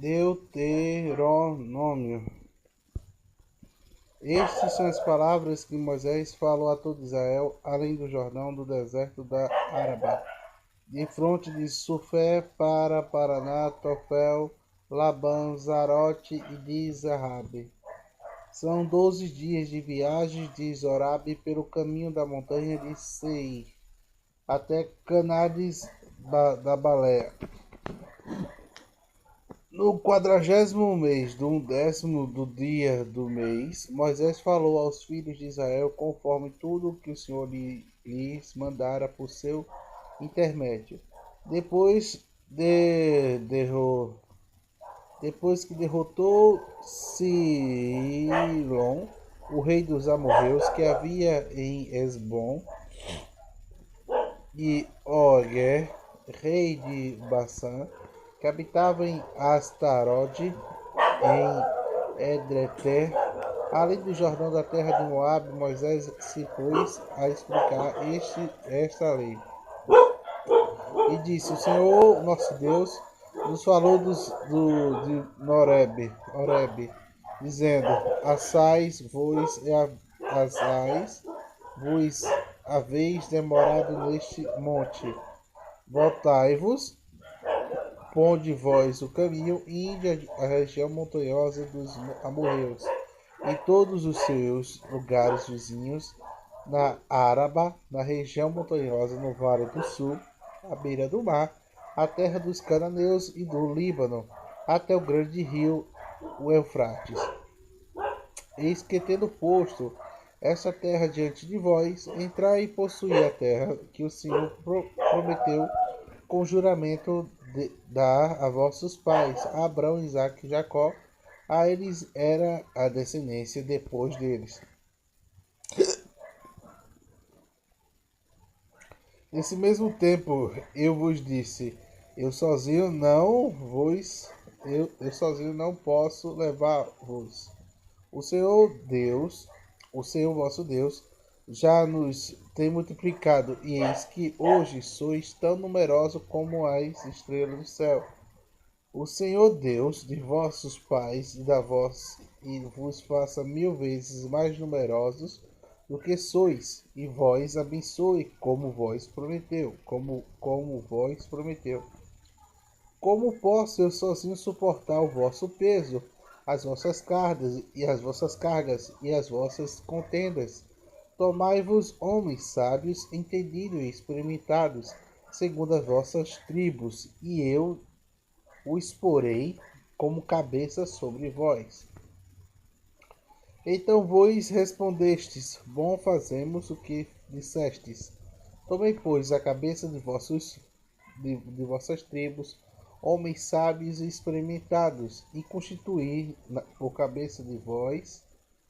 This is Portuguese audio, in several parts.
Deuteronômio. Estas são as palavras que Moisés falou a todo Israel, além do Jordão, do deserto da Araba, de fronte de Sufé para Paraná, Tofel, Labã, Zarote e de Zarrabe. São 12 dias de viagem de Zorabe pelo caminho da montanha de Seir, até Canades da Baleia. No 40º mês do 10º do dia do mês, Moisés falou aos filhos de Israel conforme tudo o que o Senhor lhes mandara por seu intermédio. Depois que derrotou Silom, o rei dos amorreus, que havia em Esbom, e Og, rei de Bassã, que habitava em Astarode, em Edreté, além do Jordão da terra de Moabe. Moisés se pôs a explicar esta lei. E disse: O Senhor, nosso Deus, nos falou de Horebe, dizendo: Assais-vos haveis demorado neste monte. Voltai-vos, ponde vós o caminho, e ide à região montanhosa dos amorreus, e todos os seus lugares vizinhos, na Araba, na região montanhosa, no Vale do Sul, à beira do mar, a terra dos cananeus e do Líbano, até o grande rio, o Eufrates. Eis que, tendo posto esta terra diante de vós, entrai e possuí a terra que o Senhor prometeu com juramento de dar a vossos pais, a Abraão, Isaque e Jacó. A eles era a descendência depois deles. Nesse mesmo tempo eu vos disse: eu sozinho não posso levar-vos. O Senhor vosso Deus, já nos tem multiplicado, e eis que hoje sois tão numerosos como as estrelas do céu. O Senhor Deus de vossos pais e vos faça 1000 vezes mais numerosos do que sois, e vós abençoe como vós prometeu. Como posso eu sozinho suportar o vosso peso, as vossas cargas e as vossas contendas? Tomai-vos homens sábios, entendidos e experimentados, segundo as vossas tribos, e eu os porei como cabeça sobre vós. Então vós respondestes: Bom fazemos o que dissestes. Tomei, pois, a cabeça de vossas tribos, homens sábios e experimentados, e constituí por cabeça de vós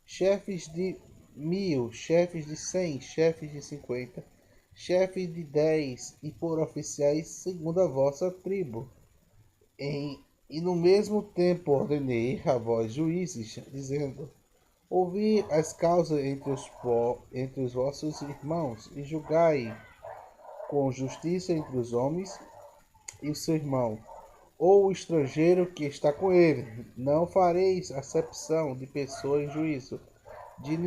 chefes de 1000, chefes de 100, chefes de 50, chefes de 10, e por oficiais segundo a vossa tribo. E no mesmo tempo ordenei a vós, juízes, dizendo: Ouvi as causas entre os vossos irmãos, e julgai com justiça entre os homens e o seu irmão, ou o estrangeiro que está com ele. Não fareis acepção de pessoa em juízo. De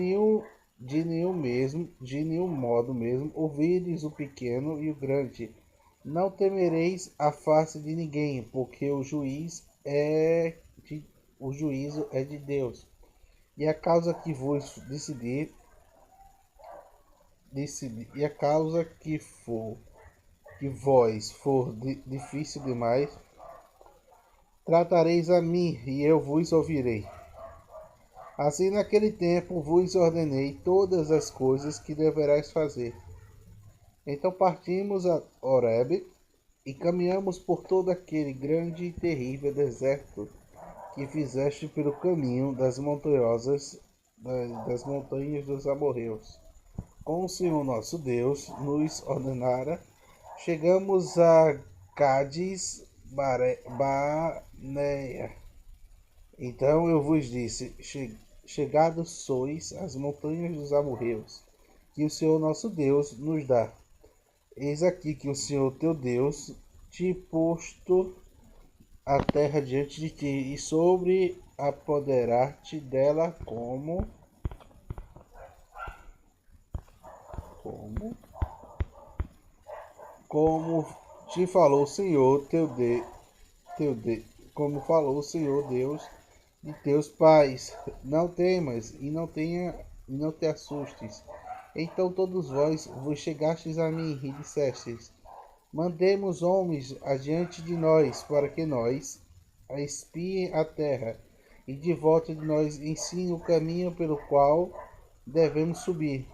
nenhum modo mesmo, ouvides o pequeno e o grande. Não temereis a face de ninguém, porque o juízo é de Deus. E a causa que vos decidir, e a causa que vós for difícil demais, tratareis a mim, e eu vos ouvirei. Assim, naquele tempo vos ordenei todas as coisas que deverais fazer. Então partimos a Horebe e caminhamos por todo aquele grande e terrível deserto que fizeste pelo caminho das montanhas dos amorreus. Como o Senhor nosso Deus nos ordenara, chegamos a Cádiz Barneia. Então eu vos disse: chegados sois às montanhas dos amorreus, que o Senhor nosso Deus nos dá. Eis aqui que o Senhor teu Deus te posto a terra diante de ti, e sobre apoderar-te dela como, como te falou o Senhor teu de, como falou o Senhor Deus de teus pais. Não temas e não te assustes. Então todos vos chegastes a mim e dissestes: mandemos homens adiante de nós, para que nós espiem a terra, e de volta de nós ensine o caminho pelo qual devemos subir,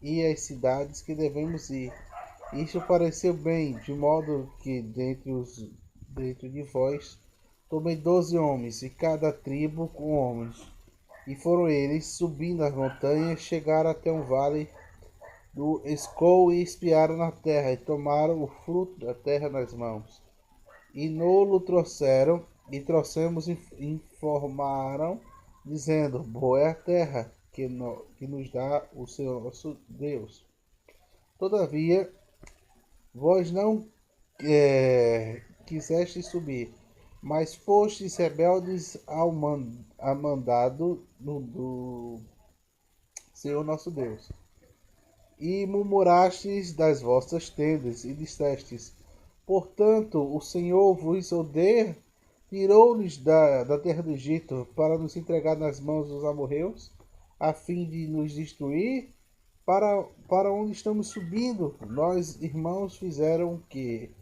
e as cidades que devemos ir. Isto pareceu bem, de modo que dentro de vós tomei 12 homens, e cada tribo com homens. E foram eles, subindo as montanhas, chegaram até um vale do Escol e espiaram na terra, e tomaram o fruto da terra nas mãos. E nolo trouxeram, e trouxemos informaram, dizendo: boa é a terra que nos dá o Senhor nosso Deus. Todavia, vós não quisestes subir, mas fostes rebeldes a mandado do Senhor nosso Deus. E murmurastes das vossas tendas, e dissestes: portanto, o Senhor vos odeia, tirou-nos da terra do Egito para nos entregar nas mãos dos amorreus, a fim de nos destruir. Para onde estamos subindo? Nós, irmãos, fizeram que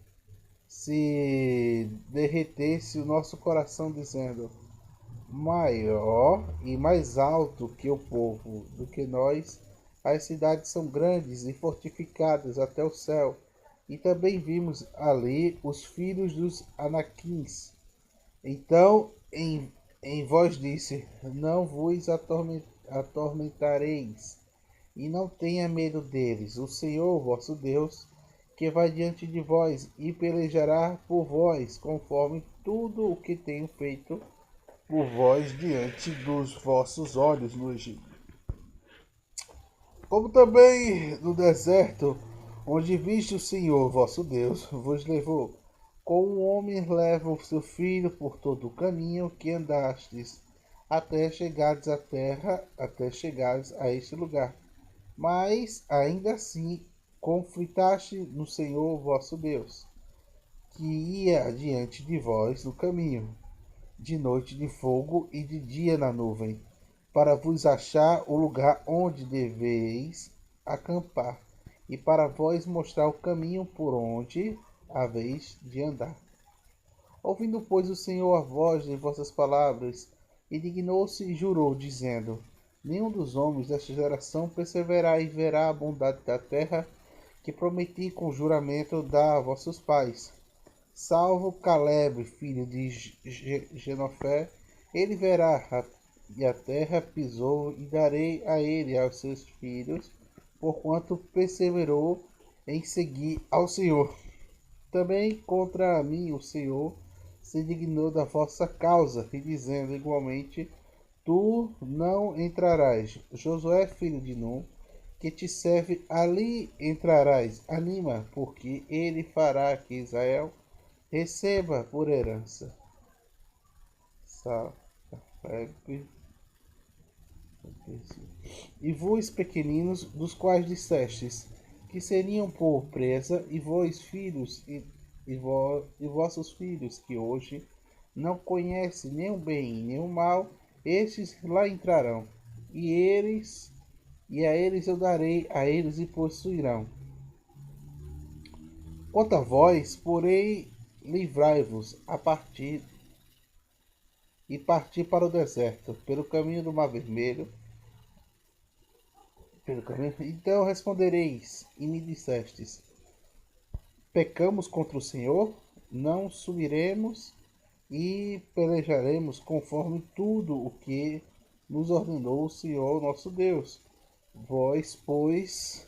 se derretesse o nosso coração, dizendo: maior e mais alto que o povo do que nós, as cidades são grandes e fortificadas até o céu. E também vimos ali os filhos dos Anaquins. Então em vós disse: não vos atormentareis, e não tenha medo deles. O Senhor vosso Deus, que vai diante de vós, e pelejará por vós, conforme tudo o que tenho feito por vós diante dos vossos olhos no Egito. Como também no deserto, onde viste o Senhor vosso Deus vos levou, como um homem leva o seu filho por todo o caminho que andastes, até chegares a este lugar. Mas ainda assim conflitaste no Senhor vosso Deus, que ia diante de vós no caminho, de noite de fogo e de dia na nuvem, para vos achar o lugar onde deveis acampar, e para vós mostrar o caminho por onde haveis de andar. Ouvindo, pois, o Senhor a voz de vossas palavras, indignou-se e jurou, dizendo: nenhum dos homens desta geração perseverará e verá a bondade da terra que prometi com juramento dar a vossos pais, salvo Caleb, filho de Genofé. Ele verá e a terra pisou, e darei a ele e aos seus filhos, porquanto perseverou em seguir ao Senhor. Também contra mim o Senhor se dignou da vossa causa, e dizendo igualmente: tu não entrarás. Josué, filho de Nun, que te serve, ali entrarás. Anima, porque ele fará que Israel receba por herança. E vós, pequeninos, dos quais dissestes que seriam por presa, e vós, filhos, e vossos filhos, que hoje não conhecem nem o bem nem o mal, estes lá entrarão, e a eles eu darei a eles e possuirão. Quanto a vós, porém, livrai-vos a partir para o deserto, pelo caminho do Mar Vermelho. Então respondereis e me dissestes: pecamos contra o Senhor, não subiremos e pelejaremos conforme tudo o que nos ordenou o Senhor nosso Deus. Vós, pois,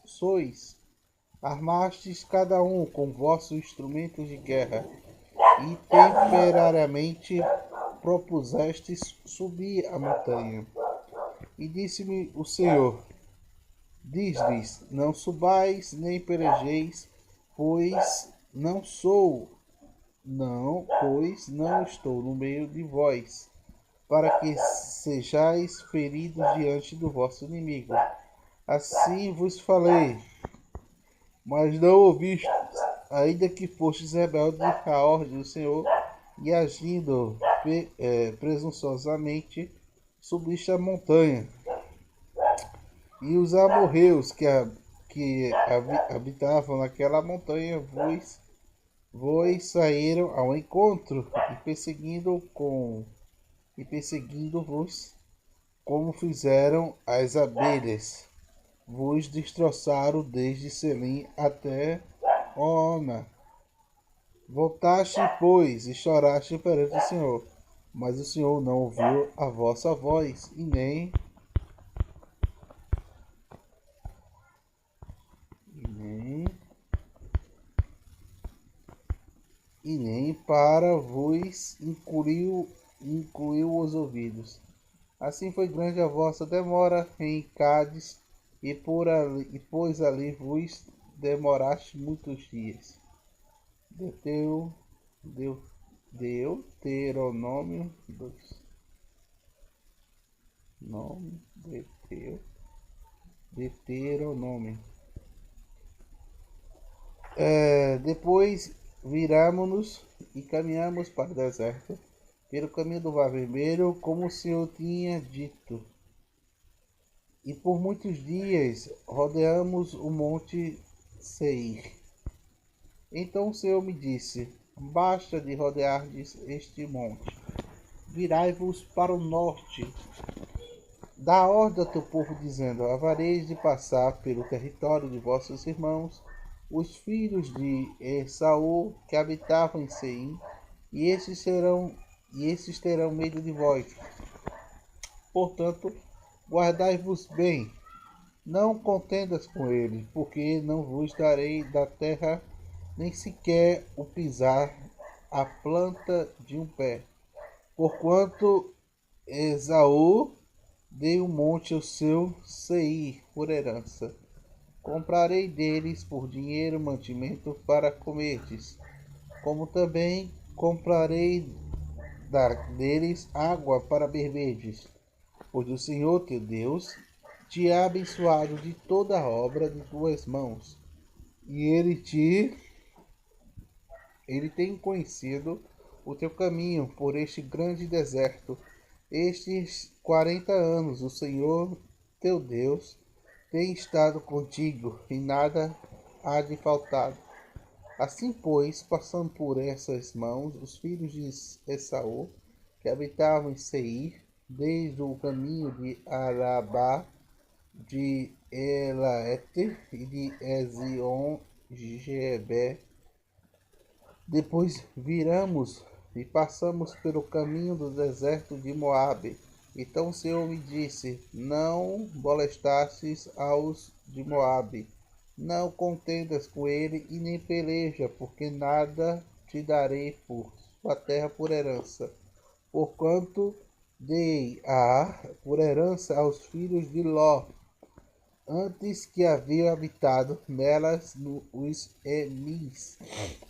sois. Armastes cada um com vossos instrumentos de guerra, e temporariamente propusestes subir a montanha. E disse-me o Senhor: diz-lhes: não subais nem pelejeis, pois não sou Não, pois não estou no meio de vós, para que sejais feridos diante do vosso inimigo. Assim vos falei, mas não ouvistes, ainda que fostes rebeldes à ordem do Senhor, e agindo presunçosamente, subiste a montanha. E os amorreus que habitavam naquela montanha vos saíram ao encontro e perseguindo-vos, como fizeram as abelhas, vos destroçaram desde Selim até Ona. Voltaste, pois, e choraste perante o Senhor, mas o Senhor não ouviu a vossa voz, nem, e nem para vos incluiu os ouvidos. Assim foi grande a vossa demora em Cádiz, e pois ali vos demoraste muitos dias. Deuteu, Deu, Deuteronômio 2. Nome, Deuteronômio. Depois viramos-nos e caminhamos para o deserto, pelo caminho do Mar Vermelho, como o Senhor tinha dito. E por muitos dias rodeamos o monte Seir. Então o Senhor me disse: basta de rodeardes este monte. Virai-vos para o norte. Dá ordem ao teu povo, dizendo: havareis de passar pelo território de vossos irmãos, os filhos de Esaú, que habitavam em Seim, e esses terão medo de vós. Portanto, guardai-vos bem, não contendas com eles, porque não vos darei da terra nem sequer o pisar a planta de um pé. Porquanto Esaú deu um monte ao seu Seir por herança. Comprarei deles por dinheiro mantimento para comerdes, como também comprarei deles água para beberdes, pois o Senhor teu Deus te ha abençoado de toda a obra de tuas mãos, e ele tem conhecido o teu caminho por este grande deserto. Estes 40 anos o Senhor teu Deus tem estado contigo, e nada há de faltar. Assim, pois, passando por essas mãos, os filhos de Esaú, que habitavam em Seir, desde o caminho de Arabá, de Elaete e de Ezion-Geber. Depois viramos e passamos pelo caminho do deserto de Moabe. Então o Senhor me disse: não molestastes aos de Moabe, não contendas com ele e nem peleja, porque nada te darei por sua terra por herança, porquanto dei-a por herança aos filhos de Ló, antes que haviam habitado nelas os Emis,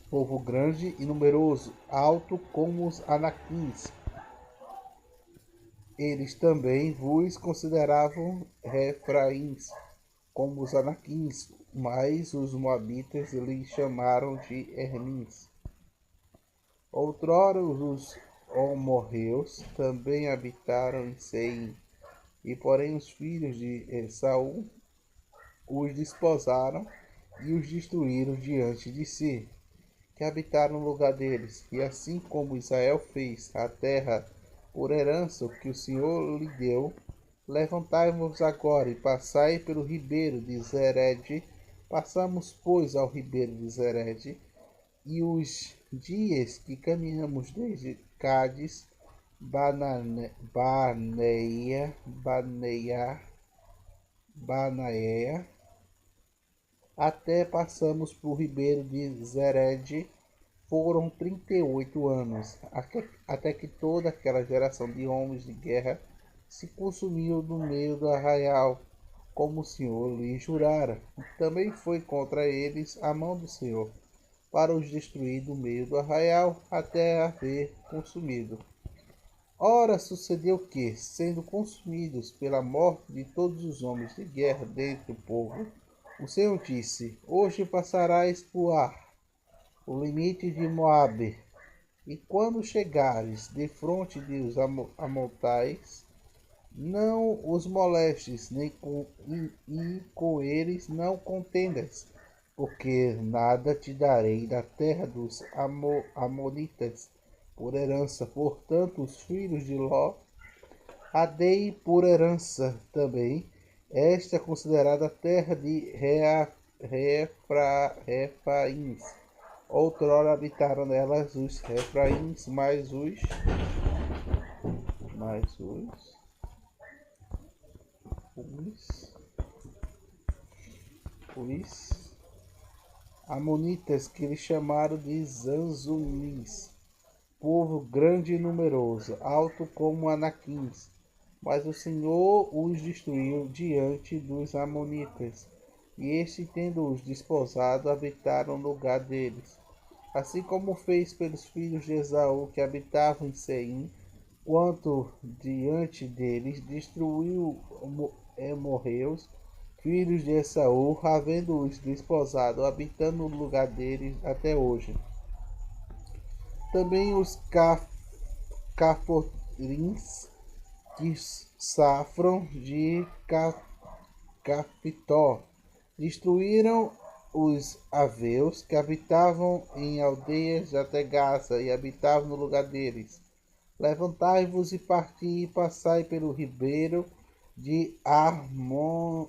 povo grande e numeroso, alto como os Anaquins. Eles também vos consideravam refraíns, como os Anaquins, mas os Moabitas lhes chamaram de Hermins. Outrora os Amorreus também habitaram em Seim, e porém os filhos de Esaú os desposaram e os destruíram diante de si, que habitaram no lugar deles. E assim como Israel fez a terra por herança que o Senhor lhe deu, levantai-vos agora e passai pelo ribeiro de Zered. Passamos, pois, ao ribeiro de Zered, e os dias que caminhamos desde Cádiz, Banaia, até passamos por ribeiro de Zered, foram 38 anos, até que toda aquela geração de homens de guerra se consumiu no meio do arraial, como o Senhor lhe jurara. Também foi contra eles a mão do Senhor, para os destruir do meio do arraial até haver consumido. Ora, sucedeu que, sendo consumidos pela morte de todos os homens de guerra dentre o povo, o Senhor disse: Hoje passarás por Ar, o limite de Moabe, e quando chegares defronte dos amontais, não os molestes, nem com eles não contendas, porque nada te darei da terra dos amonitas por herança. Portanto, os filhos de Ló a dei por herança também. Esta é considerada a terra de Refaíns. Outrora habitaram nelas os Refraíns, os amonitas, que eles chamaram de Zanzumis, povo grande e numeroso, alto como anaquins. Mas o Senhor os destruiu diante dos amonitas, e este, tendo-os desposado, habitaram no lugar deles. Assim como fez pelos filhos de Esaú, que habitavam em Seim, quanto diante deles destruiu morreus, filhos de Esaú, havendo-os desposado, habitando no lugar deles até hoje. Também os caforins, que safram de Capitó, destruíram os aveus, que habitavam em aldeias até Gaza, e habitavam no lugar deles. Levantai-vos e parti, e passai pelo ribeiro de Arnon.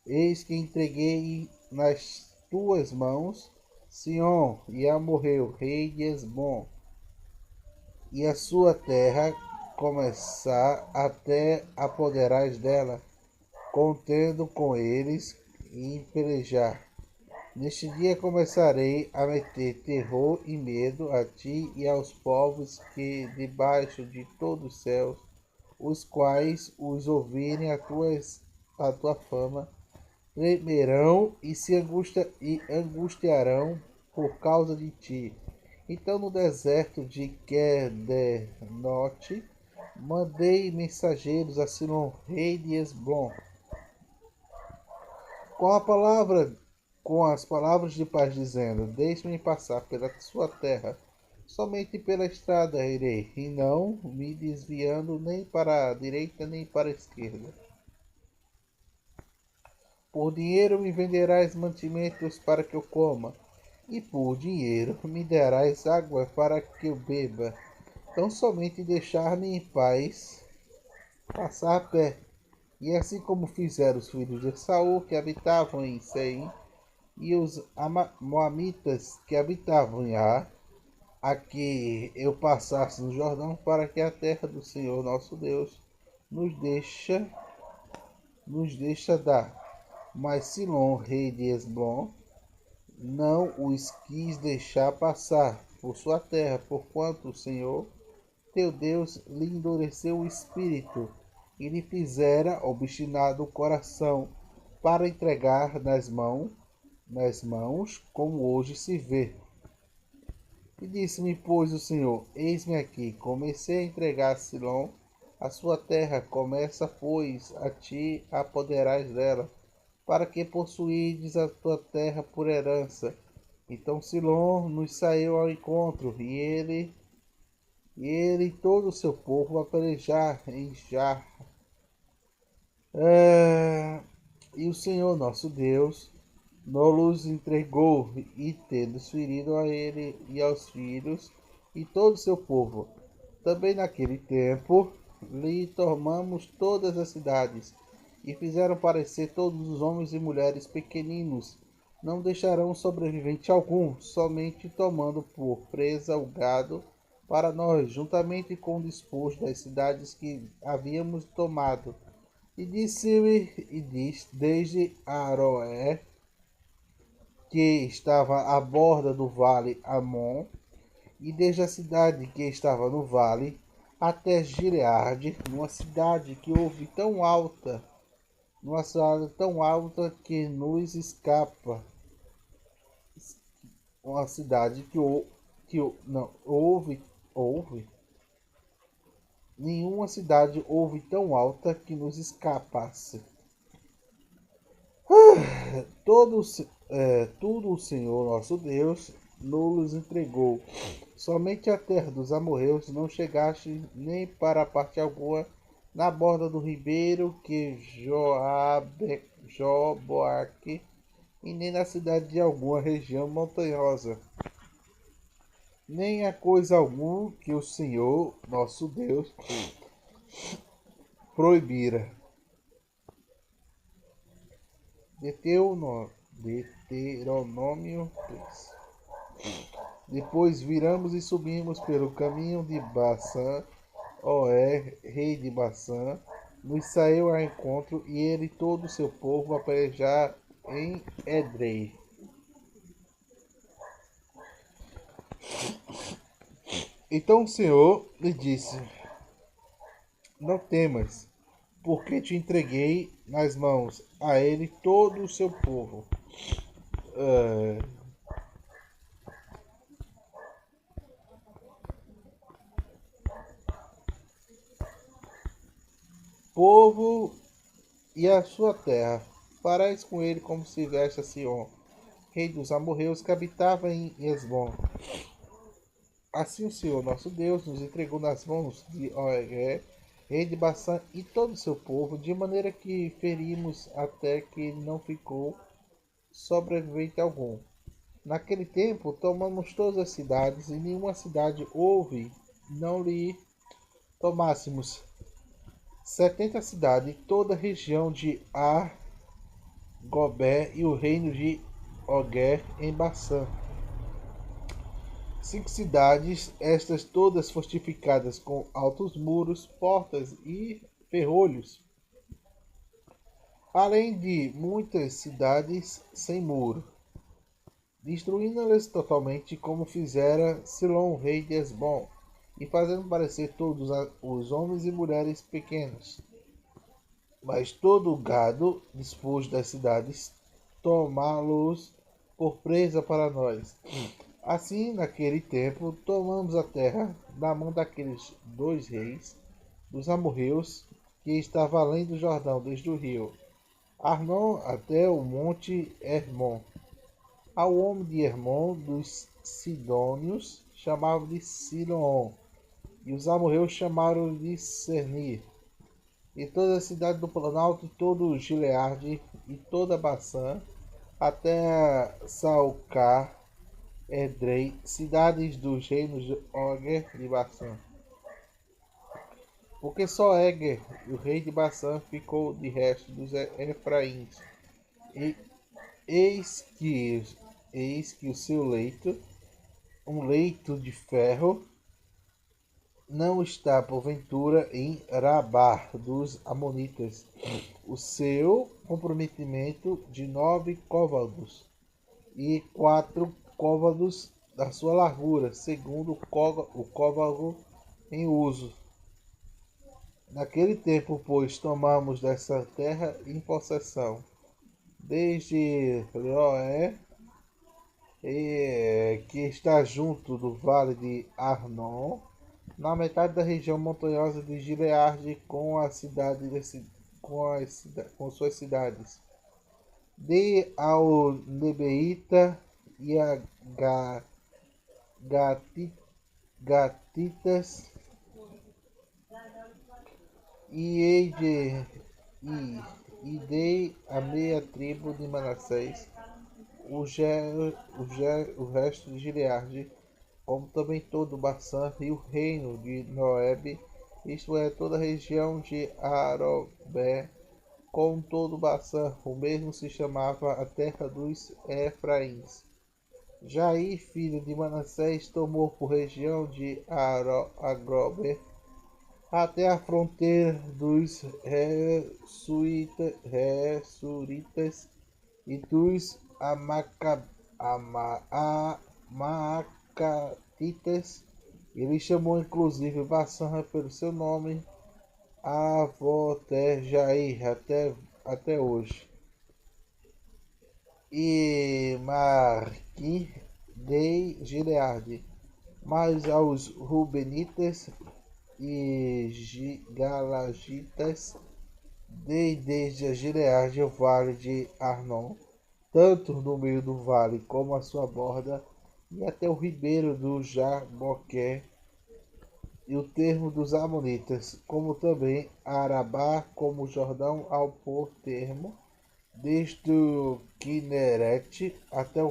Eis que entreguei nas tuas mãos Sion e Amorreu, rei de Esbom, e a sua terra começar até apoderais dela, contendo com eles e pelejar. Neste dia começarei a meter terror e medo a ti e aos povos que debaixo de todos os céus, os quais os ouvirem a tua fama, tremerão e se angustiarão por causa de ti. Então no deserto de Quedenote mandei mensageiros a Silon, rei de Esbom, com as palavras de paz, dizendo: Deixe-me passar pela sua terra, somente pela estrada irei, e não me desviando nem para a direita nem para a esquerda. Por dinheiro me venderás mantimentos para que eu coma, e por dinheiro me darás água para que eu beba. Tão somente deixar-me em paz passar a pé. E assim como fizeram os filhos de Esaú, que habitavam em Seim, e os moamitas, que habitavam em Ar, a que eu passasse no Jordão, para que a terra do Senhor nosso Deus nos deixa dar. Mas Silon, rei de Esbom, não os quis deixar passar por sua terra, porquanto o Senhor teu Deus lhe endureceu o espírito e lhe fizera obstinado o coração, para entregar nas mãos, como hoje se vê. E disse-me, pois, o Senhor: Eis-me aqui, comecei a entregar a Silon a sua terra, começa, pois, a ti apoderais dela, para que possuídes a tua terra por herança. Então Silon nos saiu ao encontro, e ele e todo o seu povo a pelejar em Jar. E o Senhor nosso Deus nos entregou, e tendo ferido a ele e aos filhos e todo o seu povo. Também naquele tempo lhe tomamos todas as cidades, e fizeram parecer todos os homens e mulheres pequeninos. Não deixarão sobrevivente algum, somente tomando por presa o gado para nós, juntamente com o despojo das cidades que havíamos tomado. E disse-me, desde Aroé, que estava à borda do vale Amon, e desde a cidade que estava no vale, até Gileade, numa cidade tão alta que nos uma cidade não houve nenhuma cidade houve tão alta que nos escapasse. Tudo o Senhor nosso Deus nos entregou. Somente a terra dos amorreus não chegaste nem para parte alguma na borda do ribeiro que Joboaque, e nem na cidade de alguma região montanhosa, nem a coisa alguma que o Senhor nosso Deus proibira. Deuteronômio 3. Depois viramos e subimos pelo caminho de Bassã. Rei de Bassã, nos saiu ao encontro, e ele e todo o seu povo a pelejar em Edrei. Então o Senhor lhe disse: Não temas, porque te entreguei nas mãos a ele e todo o seu povo. Povo e a sua terra. Farás com ele como se veste a Sion, rei dos amorreus, que habitava em Esbom. Assim o Senhor nosso Deus nos entregou nas mãos de Og, rei de Bassã, e todo o seu povo, de maneira que ferimos até que não ficou sobrevivente algum. Naquele tempo tomamos todas as cidades, e nenhuma cidade houve, não lhe tomássemos. 70 cidades, toda a região de Gobé e o reino de Oguer em Bassã. 5 cidades, estas todas fortificadas com altos muros, portas e ferrolhos, além de muitas cidades sem muro, destruindo-las totalmente, como fizera Silom, rei de Esbom, e fazendo parecer todos os homens e mulheres pequenos. Mas todo o gado dispôs das cidades, tomá-los por presa para nós. Assim, naquele tempo, tomamos a terra da mão daqueles 2 reis dos amorreus, que estava além do Jordão, desde o rio Arnon até o monte Hermon. Ao homem de Hermon, dos Sidônios, chamavam de Silon, e os amorreus chamaram de Cernir. E toda a cidade do Planalto, e todo o Gileade, e toda Bassã, até Salcar, Edrei, cidades dos reinos de Oger e Bassã. Porque só Eger, o rei de Bassã, ficou de resto dos Efraíns. E eis que o seu leito, um leito de ferro, não está porventura em Rabá dos Amonitas, o seu comprometimento de 9 côvados e 4 côvados da sua largura, segundo o côvado em uso. Naquele tempo, pois, tomamos dessa terra em possessão, desde Leoé, que está junto do vale de Arnon, na metade da região montanhosa de Gileade, com suas cidades, de ao Nebeíta e a Gatitas, e dei a meia tribo de Manassés, o resto de Gileade, como também todo o Bassã e o reino de Noeb, isto é, toda a região de Arobé, com todo o Bassã. O mesmo se chamava a terra dos Efraíns. Jair, filho de Manassés, tomou por região de Agrobé até a fronteira dos Ressuritas e dos Amacatitas. Ele chamou inclusive Bassã pelo seu nome, Avoté Jair, até hoje. E Marqui de Gileade. Mas aos Rubenitas e Galagitas dei desde a Gileade o vale de Arnon, tanto no meio do vale como a sua borda, e até o ribeiro do Jaboqué, e o termo dos Amonitas, como também a Arabá, como o Jordão ao pôr termo, desde o Quinerete até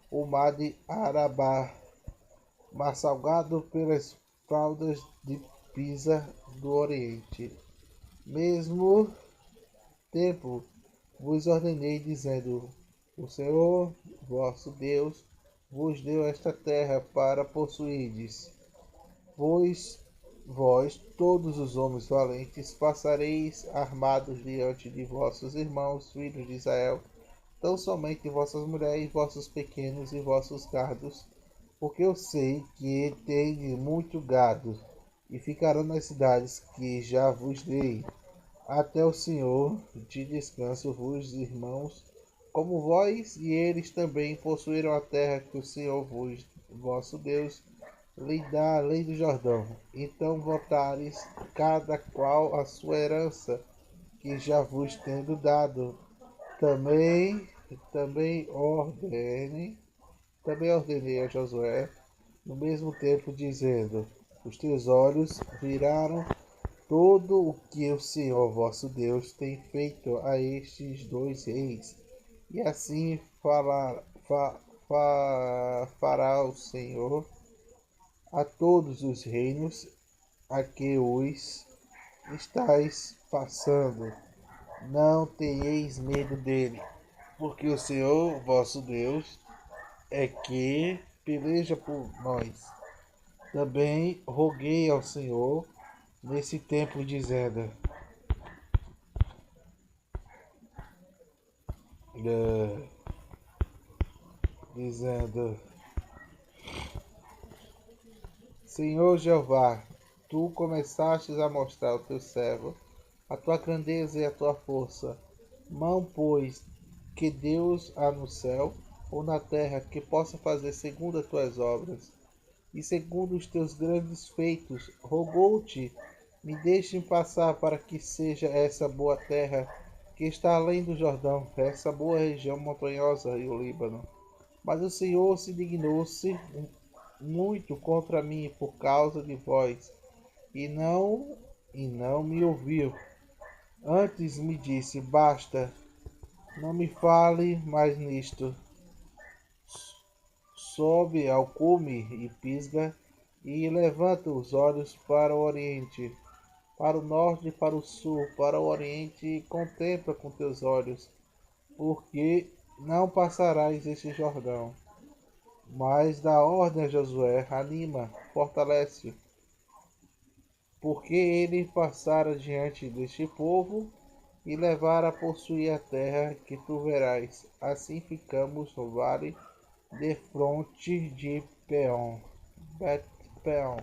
o mar de Arabá, mar salgado pelas faldas de Pisa do Oriente. Mesmo tempo vos ordenei, dizendo: O Senhor vosso Deus vos deu esta terra para possuirdes. Vós, todos os homens valentes, passareis armados diante de vossos irmãos, filhos de Israel, tão somente vossas mulheres, vossos pequenos e vossos gardos, porque eu sei que tendes muito gado, e ficarão nas cidades que já vos dei. Até o Senhor de descanso vos irmãos, como vós, e eles também possuíram a terra que o Senhor vosso Deus, lhe dá além do Jordão. Então votares cada qual a sua herança, que já vos tendo dado. Também, também ordene, também ordenei a Josué, no mesmo tempo, dizendo: Os teus olhos viraram todo o que o Senhor vosso Deus tem feito a estes dois reis, e assim fará o Senhor a todos os reinos a que os estáis passando. Não tenhais medo dele, porque o Senhor vosso Deus é que peleja por nós. Também roguei ao Senhor nesse tempo, dizendo: Senhor Jeová, tu começastes a mostrar ao teu servo a tua grandeza e a tua força. Não, pois, que Deus há no céu ou na terra que possa fazer segundo as tuas obras e segundo os teus grandes feitos. Rogou-te, me deixem passar para que seja essa boa terra que está além do Jordão, essa boa região montanhosa e o Líbano. Mas o Senhor se dignou-se muito contra mim por causa de vós, e não me ouviu. Antes me disse: Basta, não me fale mais nisto. Sobe ao cume e Pisga, e levanta os olhos para o oriente, para o norte e para o sul, para o oriente, e contempla com teus olhos, porque não passarás este Jordão. Mas dá ordem a Josué, anima, fortalece, porque ele passara diante deste povo e levara a possuir a terra que tu verás. Assim ficamos no vale defronte de Bet-peon.